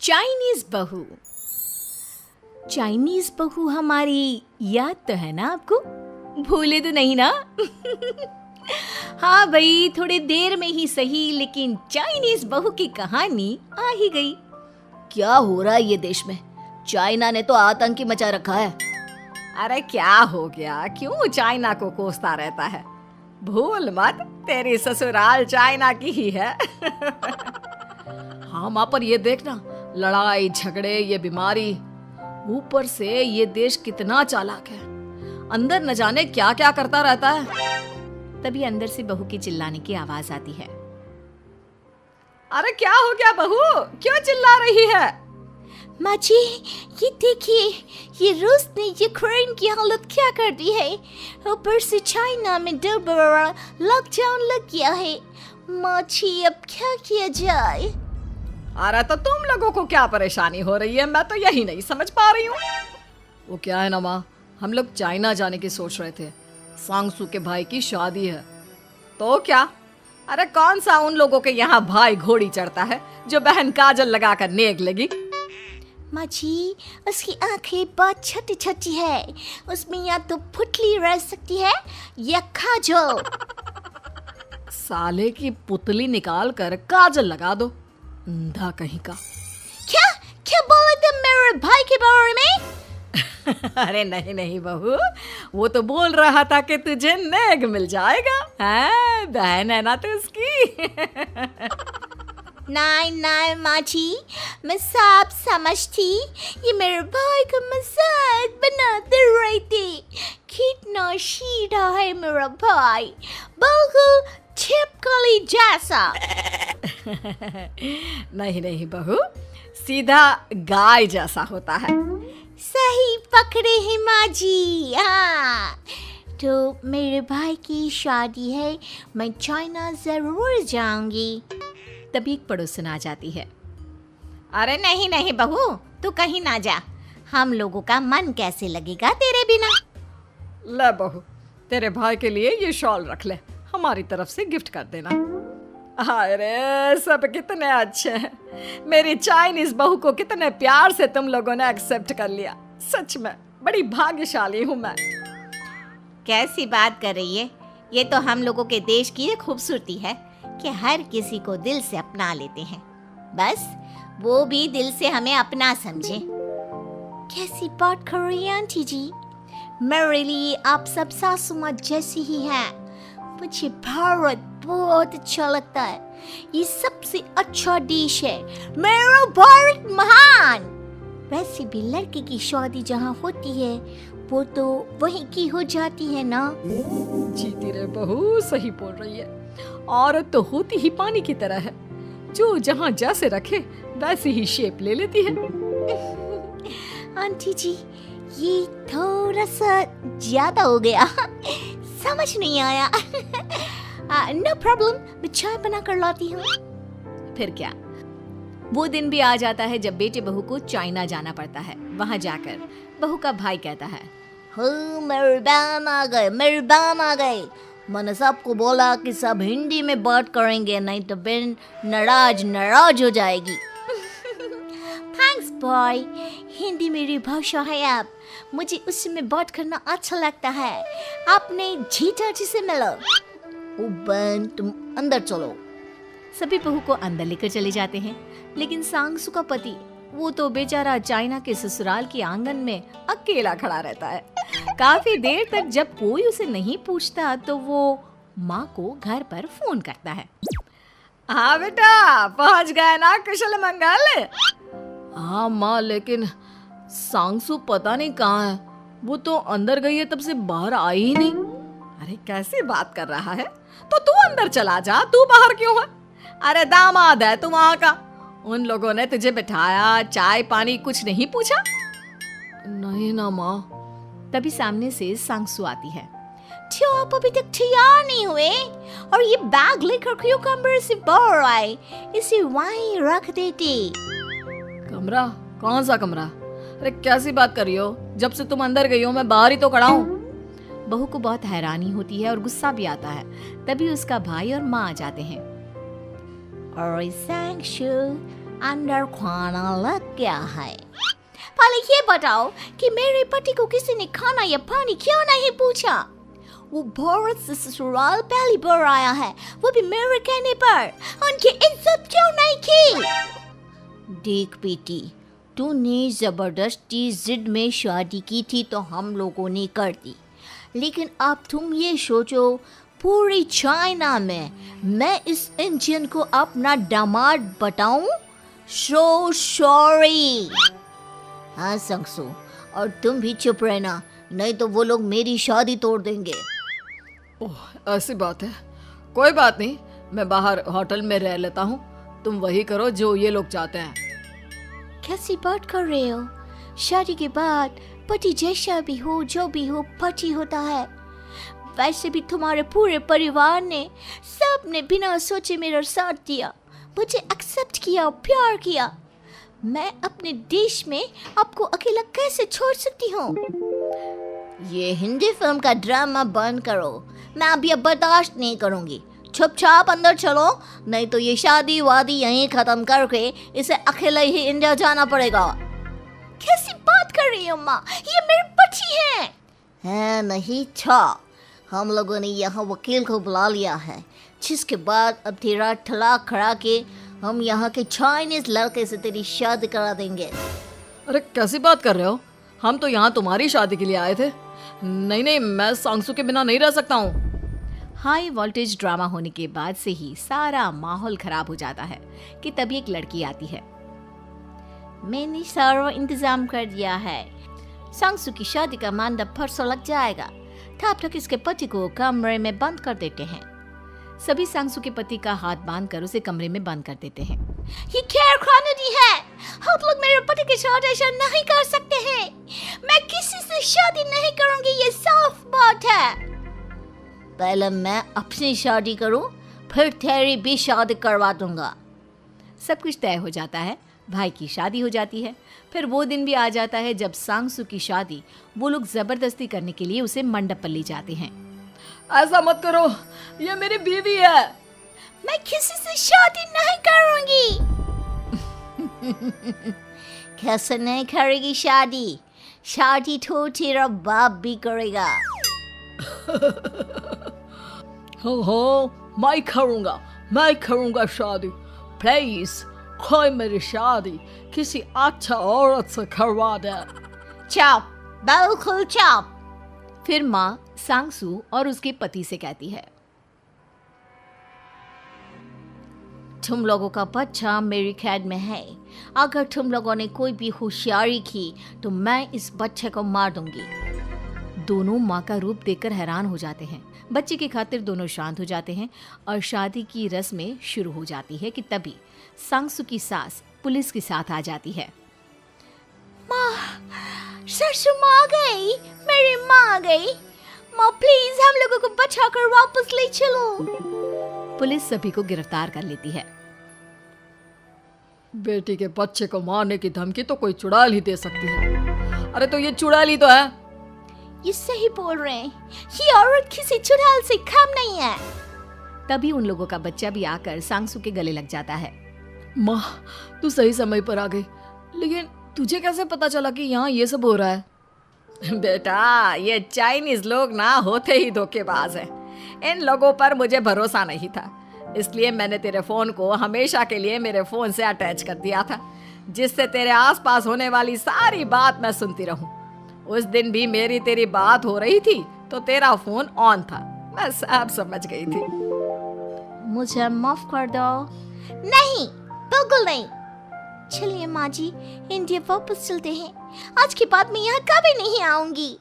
Chinese बहू। Chinese बहू हमारी याद तो है ना आपको? भूले तो नहीं ना? हाँ भाई, थोड़ी देर में ही सही, लेकिन चाइनीज बहू की कहानी आ ही गई। क्या हो रहा है ये देश में? चाइना ने तो आतंकी मचा रखा है। अरे क्या हो गया? क्यों चाइना को कोसता रहता है? भूल मत, तेरी ससुराल चाइना की ही है। हाँ माँ, पर ये देखना, लड़ाई झगड़े, ये बीमारी, ऊपर से ये देश कितना चालाक है, अंदर न जाने क्या क्या करता रहता है। तभी अंदर से बहू की चिल्लाने की आवाज आती है। अरे क्या हो गया बहू, क्यों चिल्ला रही है? माँ जी, ये देखिए, ये रूस ने यूक्रेन की हालत क्या कर दी है। ऊपर से चाइना में डर बड़ा लॉकडाउन लग गया है। माँ जी, अब क्या किया जाए? अरे तो तुम लोगों को क्या परेशानी हो रही है, मैं तो यही नहीं समझ पा रही हूँ। वो क्या है ना माँ, हम लोग चाइना जाने की सोच रहे थे, सांगसू के भाई की शादी है। तो क्या? अरे कौन सा उन लोगों के यहाँ भाई घोड़ी चढ़ता है जो बहन काजल लगाकर नेक लगी? माँ जी, उसकी आंखें बहुत छोटी छोटी है, उसमें या तो पुतली रह सकती है या काजल। साले की पुतली निकाल कर काजल लगा दो, अंधा कहीं का। क्या क्या बोला तुम मेरे भाई के बारे में? अरे नहीं नहीं बहू, वो तो बोल रहा था कि तुझे नेग मिल जाएगा। हैं, बहन है ना तू उसकी। नहीं नहीं माँ जी, मैं सब समझती, ये मेरे भाई का मजाक बनाते रहते। कितना सीधा है मेरा भाई, बिल्कुल छिपकली जैसा। नहीं नहीं बहू, सीधा गाय जैसा होता है। सही पकड़े हैं माँ जी। हाँ, तो मेरे भाई की शादी है, मैं चाइना जरूर जाऊंगी। तभी एक पड़ोसन आ जाती है। अरे नहीं नहीं बहू, तू कहीं ना जा, हम लोगों का मन कैसे लगेगा तेरे बिना। ले बहू, तेरे भाई के लिए ये शॉल रख ले, हमारी तरफ से गिफ्ट कर देना। अरे सब कितने अच्छे हैं, मेरी चाइनीज बहू को कितने प्यार से तुम लोगों ने एक्सेप्ट कर लिया। सच में बड़ी भाग्यशाली हूँ मैं। कैसी बात कर रही है? ये तो हम लोगों के देश की खूबसूरती है कि हर किसी को दिल से अपना लेते हैं, बस वो भी दिल से हमें अपना समझे। कैसी बात कर रही हैं आंटी जी? मेरे लिए आप सब सासू माँ जैसी ही हैं। मुझे भारत बहुत अच्छा लगता है, ये सबसे अच्छा देश है, मेरा भारत महान। वैसे भी लड़के की शादी जहाँ होती है वो तो वहीं की हो जाती है ना। जीती रे बहू, सही बोल रही है। औरत तो होती ही पानी की तरह है, जो जहाँ जैसे रखे वैसी ही शेप ले लेती है। आंटी जी, ये थोड़ा सा ज्यादा हो गया, समझ नहीं आया। नो प्रॉब्लम, मैं चाय बना कर लाती हूँ। फिर क्या, वो दिन भी आ जाता है जब बेटे बहू को चाइना जाना पड़ता है। वहाँ जाकर बहू का भाई कहता है, मेरे बहन आ गए, मेरे बहन आ गए। मैंने सबको बोला कि सब हिंदी में बात करेंगे, नहीं तो बहन नाराज हो जाएगी। थैंक्स बॉय, हिंदी मेरी भाषा है, आप मुझे उसमें बात करना अच्छा लगता है। आपने जीजा जी से मिलो। ओ बहन, तुम अंदर चलो। सभी बहू को अंदर लेकर चले जाते हैं, लेकिन सांगसू का पति, वो तो बेचारा चाइना के ससुराल के आंगन में अकेला खड़ा रहता है। काफी देर तक जब कोई उसे नहीं पूछता तो वो माँ को घर पर फोन करता है। हाँ बेटा, पहुँच गए ना कुशल मंगल? हाँ माँ, लेकिन सांगसू पता नहीं कहाँ है, वो तो अंदर गई है, तब से बाहर आई ही नहीं। अरे कैसी बात कर रहा है? तो तू अंदर चला जा, तू बाहर क्यों है? अरे दामाद है तू वहाँ का, उन लोगों ने तुझे बिठाया, चाय पानी कुछ नहीं पूछा? नहीं ना माँ। तभी सामने से सांगसू आती है। क्यों आप अभी तक तैयार नहीं हुए? और ये बैग लेकर क्यों कमरे से बाहर आए? इसे वहीं रख देते। कमरा? कौन सा कमरा? अरे कैसी बात कर रही हो? जब से तुम अंदर गई हो मैं बाहर ही तो खड़ा हूँ। बहू को बहुत हैरानी होती है और गुस्सा भी आता है। तभी उसका भाई और माँ आ जाते हैं। और सांगसू, अंदर खाना लग गया है। पहले ये बताओ कि मेरे पति को किसी ने खाना या पानी क्यों नहीं पूछा? वो भारत से ससुराल पहली बार आया है, वो भी मेरे कहने पर। उनकी इज्जत क्यों नहीं की? देख बेटी, तूने जबरदस्ती जिद में शादी की थी तो हम लोगों ने कर दी, लेकिन अब तुम ये सोचो, पूरी चाइना में मैं इस इंडियन को अपना दामाद बताऊं? So sorry. हाँ संगसू, और तुम भी चुप रहना, नहीं तो वो लोग मेरी शादी तोड़ देंगे। ओह, ऐसी बात है। कोई बात नहीं, मैं बाहर होटल में रह लेता हूँ, तुम वही करो जो ये लोग चाहते हैं। कैसी बात कर रहे हो? शादी के बाद पति जैसा भी हो, जो भी हो, पति होता है। वैसे भी तुम्हारे पूरे परिवार ने, सबने बिना सोचे मेरा साथ दिया, मुझे एक्सेप्ट किया, प्यार किया। मैं अपने देश में आपको अकेला कैसे छोड़ सकती हूँ? ये हिंदी फिल्म का ड्रामा बंद करो, मैं अभी अब बर्दाश्त नहीं करूँगी। चुपचाप अंदर चलो, नहीं तो ये शादी वादी यहीं खत्म करके इसे अकेले ही इंडिया जाना पड़ेगा। कैसी बात कर रही हो माँ? ये मेरे पति हैं। नहीं था, हम लोगों ने यहाँ वकील को बुला लिया है, जिसके बाद अब तेरा तलाक करा के हम यहाँ के चाइनीज लड़के से तेरी शादी करा देंगे। अरे कैसी बात कर रहे हो? हम तो यहाँ तुम्हारी शादी के लिए आए थे। नहीं, मैं सांगसू के बिना नहीं रह सकता हूँ। हाई वोल्टेज ड्रामा होने के बाद से ही सारा माहौल खराब हो जाता है कि तभी एक लड़की आती है। मैंने सारा इंतजाम कर दिया है, सांगसू की शादी का मंडप परसों लग जाएगा। तब तक इसके पति को कमरे में बंद कर देते हैं। सभी सांगसू के पति का हाथ बांधकर उसे कमरे में बंद कर देते हैं। ये क्या कानूनी है? आप लोग मेरे पति के साथ ऐसा नहीं कर सकते हैं। मैं किसी से शादी नहीं करूंगी, ये साफ बात है। पहले मैं अपनी शादी करूं, फिर तेरी भी शादी करवा दूंगा। सब कुछ तय हो जाता है, भाई की शादी हो जाती है। फिर वो दिन भी आ जाता है जब सांगसू की शादी वो लोग जबरदस्ती करने के लिए उसे मंडप पर ले जाते हैं। ऐसा मत करो, ये मेरी बीवी है। मैं किसी से शादी नहीं करूंगी। कैसे नहीं करेगी शादी? शादी तो तेरा बाप भी करेगा। हो, मैं करूंगा शादी। प्लीज कोई मेरी शादी किसी अच्छा औरत से करवा दे। चुप, बिल्कुल चुप। फिर माँ सांगसू और उसके पति से कहती है, तुम लोगों का बच्चा मेरी कैद में है। अगर तुम लोगों ने कोई भी होशियारी की तो मैं इस बच्चे को मार दूंगी। दोनों माँ का रूप देखकर हैरान हो जाते हैं। बच्चे की खातिर दोनों शांत हो जाते हैं और शादी की रस्में शुरू हो जाती है कि तभी सांगसू की सास पुलिस के साथ आ जाती है। माँ, ससुर माँ आ गई, मेरी माँ आ गई। माँ प्लीज हम लोगों को बचाकर वापस ले चलो। पुलिस सभी को गिरफ्तार कर लेती है। बेटी के बच्चे को मारने की धमकी तो कोई चुड़ैल ही दे सकती है। अरे तो ये चुड़ैल ही तो है। ये सही बोल रहे हैं, ये औरत किसी चुड़ैल से कम नहीं है। तभी उन लोगों का बच्चा भी आकर सांगसू के गले लग जाता है। माँ, तू सही समय पर आ गई, लेकिन तुझे कैसे पता चला कि यहाँ ये सब हो रहा है? बेटा, ये चाइनीज लोग ना होते ही धोखेबाज हैं। इन लोगों पर मुझे भरोसा नहीं था, इसलिए मैंने तेरे फोन को हमेशा के लिए मेरे फोन से अटैच कर दिया था, जिससे तेरे आसपास होने वाली सारी बात मैं सुनती रहूं। उस दिन भी मेरी तेरी बात हो रही थी तो तेरा फोन ऑन था, मैं सब समझ गई थी। मुझे माफ कर दो। नहीं, बिल्कुल नहीं। चलिए माँ जी, इंडिया वापस चलते हैं। आज के बाद मैं यहाँ कभी नहीं आऊंगी।